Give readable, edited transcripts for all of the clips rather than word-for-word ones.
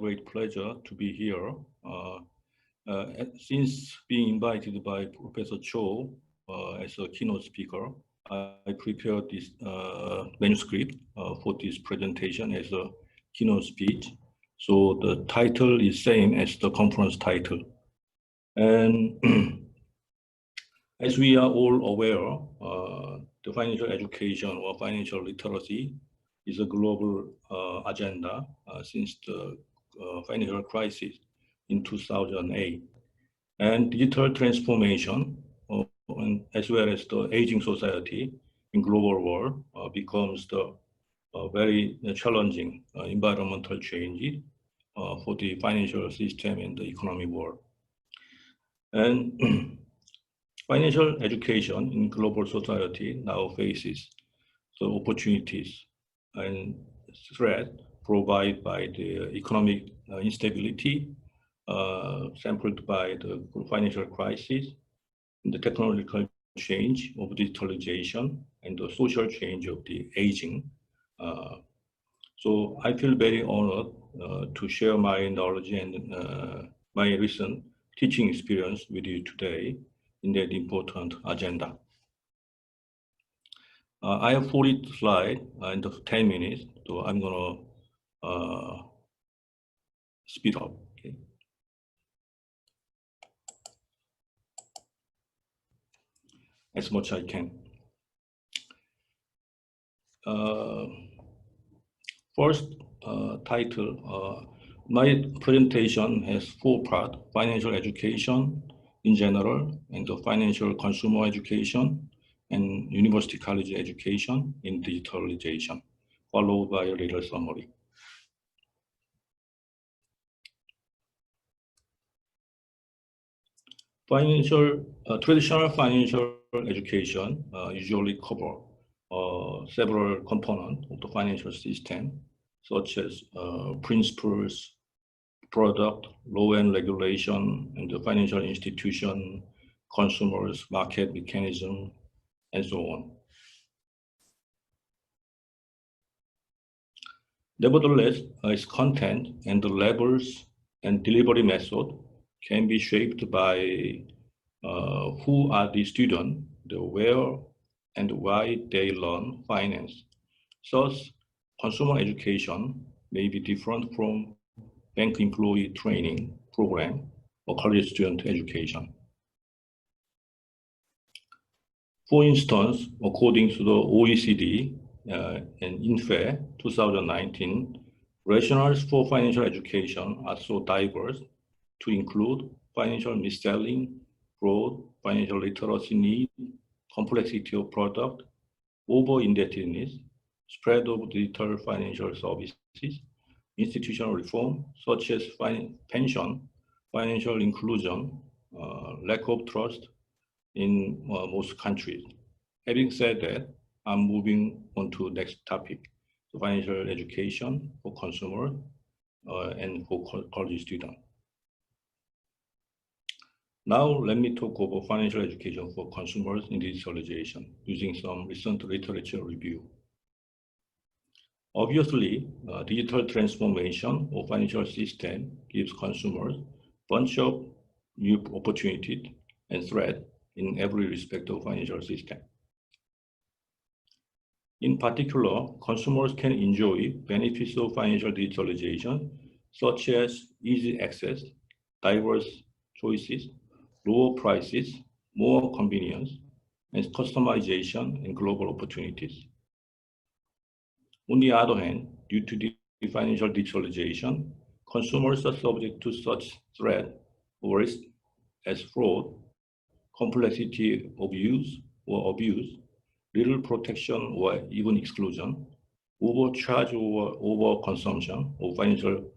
great pleasure to be here. Since being invited by Professor Cho as a keynote speaker, I prepared this manuscript for this presentation as a keynote speech. So the title is same as the conference title. And as we are all aware, the financial education or financial literacy is a global agenda since the financial crisis in 2008. And digital transformation, as well as the aging society in global world, becomes the very challenging environmental change for the financial system and the economic world. And financial education in global society now faces the opportunities and threat provided by the economic instability sampled by the financial crisis, the technological change of digitalization, and the social change of the aging. So I feel very honored to share my knowledge and my recent teaching experience with you today in that important agenda. I have 40 slides in 10 minutes, so I'm gonna speed up. Okay. As much as I can. First title, my presentation has 4 parts: financial education in general, and the financial consumer education, and university college education in digitalization, followed by a little summary. Traditional financial education usually cover several components of the financial system, such as principles, product, law and regulation, and the financial institution, consumers, market mechanism, and so on. Nevertheless, its content and the levels and delivery method can be shaped by who are the students, the where and why they learn finance. Thus, consumer education may be different from bank employee training program or college student education. For instance, according to the OECD and INFE 2019, rationales for financial education are so diverse to include financial mis-selling, fraud, financial literacy need, complexity of product, over-indebtedness, spread of digital financial services, institutional reform, such as pension, financial inclusion, lack of trust in most countries. Having said that, I'm moving on to the next topic, so financial education for consumers and for college students. Now, let me talk about financial education for consumers in digitalization using some recent literature review. Obviously, digital transformation of financial system gives consumers a bunch of new opportunities and threats in every respect of financial system. In particular, consumers can enjoy benefits of financial digitalization, such as easy access, diverse choices, lower prices, more convenience, and customization and global opportunities. On the other hand, due to the financial digitalization, consumers are subject to such threat or risk as fraud, complexity of use or abuse, little protection or even exclusion, overcharge or overconsumption of financial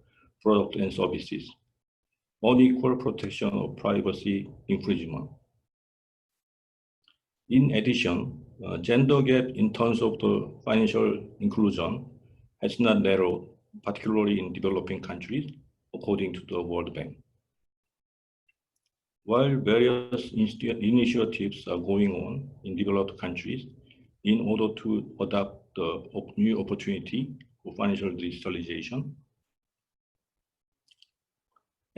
products and services, unequal protection of privacy infringement. In addition, gender gap in terms of the financial inclusion has not narrowed, particularly in developing countries, according to the World Bank. While various initiatives are going on in developed countries in order to adopt the new opportunity for financial digitalization,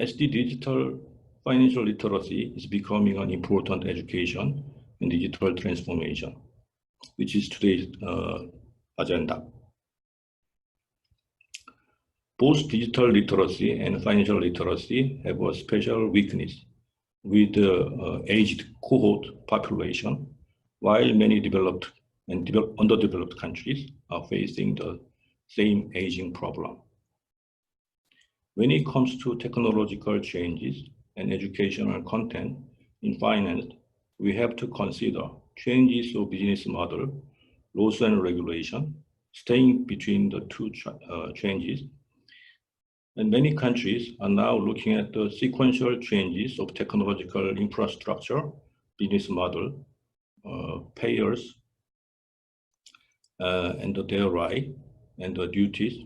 As the digital financial literacy is becoming an important education in digital transformation, which is today's agenda. Both digital literacy and financial literacy have a special weakness with the aged cohort population, while many developed and underdeveloped countries are facing the same aging problem. When it comes to technological changes and educational content in finance, we have to consider changes of business model, laws and regulation, staying between the two changes. And many countries are now looking at the sequential changes of technological infrastructure, business model, payers, and their right and the duties,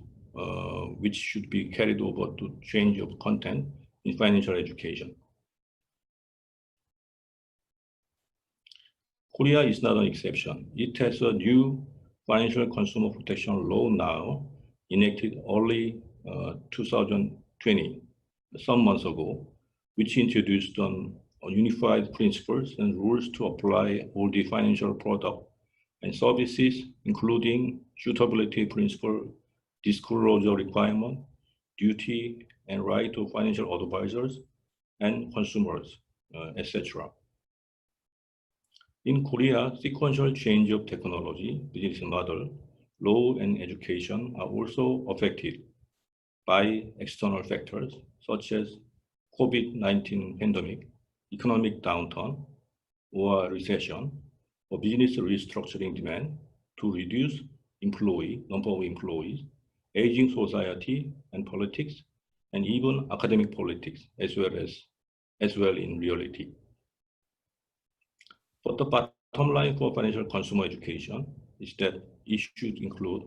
which should be carried over to change of content in financial education. Korea is not an exception. It has a new financial consumer protection law now, enacted early 2020, some months ago, which introduced unified principles and rules to apply all the financial products and services, including suitability principle, disclosure requirement, duty and right of financial advisors and consumers, etc. In Korea, sequential change of technology, business model, law, and education are also affected by external factors such as COVID-19 pandemic, economic downturn, or recession, or business restructuring demand to reduce number of employees, aging society and politics, and even academic politics as well in reality. But the bottom line for financial consumer education is that it should include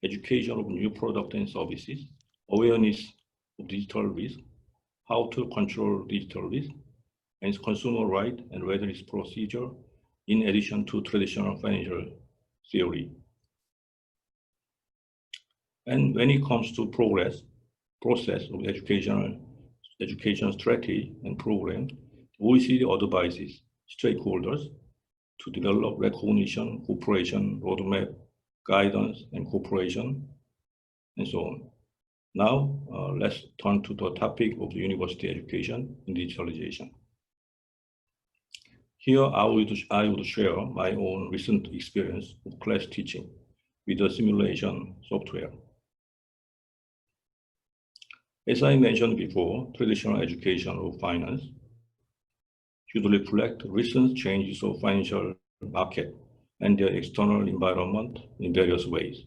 education of new products and services, awareness of digital risk, how to control digital risk, and consumer right and readiness procedure, in addition to traditional financial theory. And when it comes to process of education strategy and program, OECD advises stakeholders to develop recognition, cooperation, roadmap, guidance, and cooperation, and so on. Now, let's turn to the topic of the university education in digitalization. Here, I would share my own recent experience of class teaching with the simulation software. As I mentioned before, traditional education of finance should reflect recent changes of financial market and their external environment in various ways.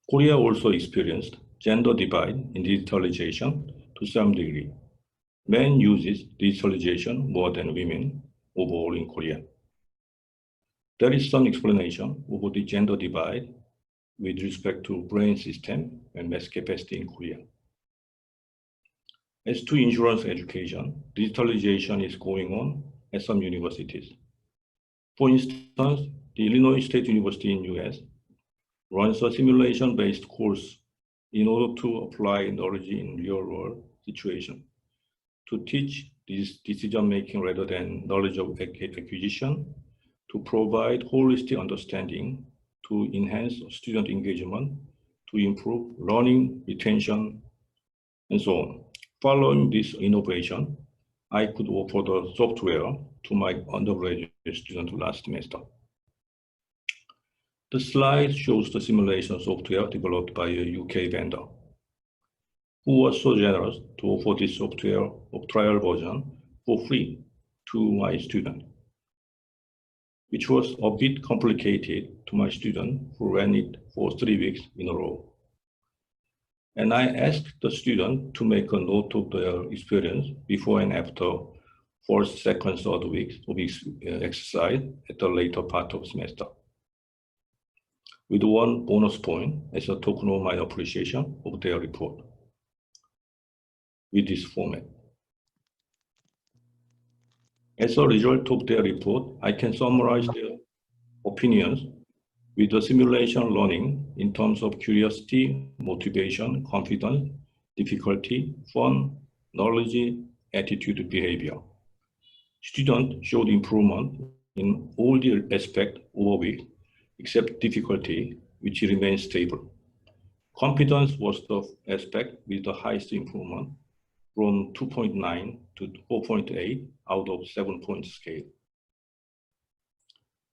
Korea also experienced gender divide in digitalization to some degree. Men uses digitalization more than women overall in Korea. There is some explanation over the gender divide with respect to brain system and mass capacity in Korea. As to insurance education, digitalization is going on at some universities. For instance, the Illinois State University in US runs a simulation-based course in order to apply knowledge in real-world situation, to teach this decision-making rather than knowledge of acquisition, to provide holistic understanding, to enhance student engagement, to improve learning, retention, and so on. Following this innovation, I could offer the software to my undergraduate student last semester. The slide shows the simulation software developed by a UK vendor, who was so generous to offer this software of trial version for free to my student, which was a bit complicated to my student who ran it for 3 weeks in a row. And I asked the student to make a note of their experience before and after first, second, third weeks of exercise at the later part of semester, with one bonus point as a token of my appreciation of their report with this format. As a result of their report, I can summarize their opinions with the simulation learning in terms of curiosity, motivation, confidence, difficulty, fun, knowledge, attitude, behavior. Students showed improvement in all the aspects over week, except difficulty, which remains stable. Competence was the aspect with the highest improvement, from 2.9 to 4.8 out of 7-point scale.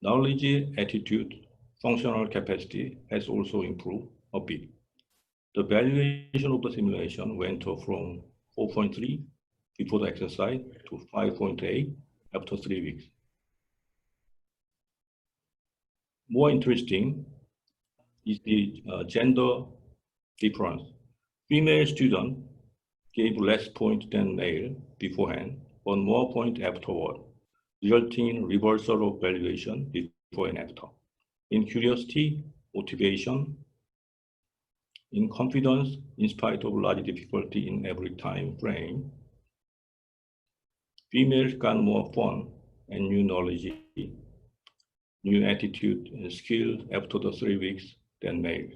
Knowledge, attitude, functional capacity has also improved a bit. The valuation of the simulation went from 4.3 before the exercise to 5.8 after 3 weeks. More interesting is the gender difference. Female students gave less points than male beforehand, but more points afterward, resulting in reversal of valuation before and after. In curiosity, motivation, in confidence, in spite of large difficulty in every time frame, females got more fun and new knowledge, new attitude and skill after the 3 weeks than males.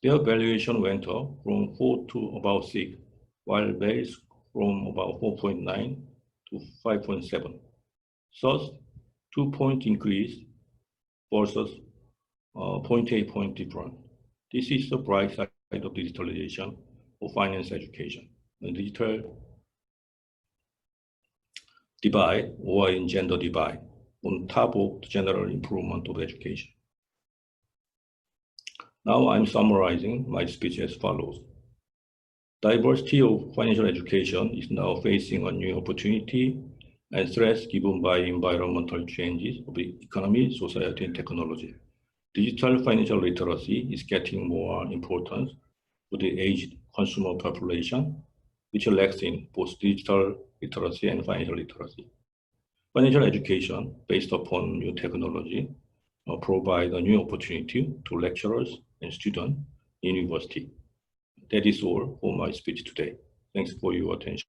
Their valuation went up from 4 to about 6, while males from about 4.9 to 5.7. Thus, 2-point increase versus 0.8 point difference. This is the bright side of digitalization of finance education. The digital divide or in gender divide on top of the general improvement of education. Now I'm summarizing my speech as follows. Diversity of financial education is now facing a new opportunity and threats given by environmental changes of the economy, society, and technology. Digital financial literacy is getting more importance for the aged consumer population, which lacks in both digital literacy and financial literacy. Financial education based upon new technology provide a new opportunity to lecturers and students in university. That is all for my speech today. Thanks for your attention.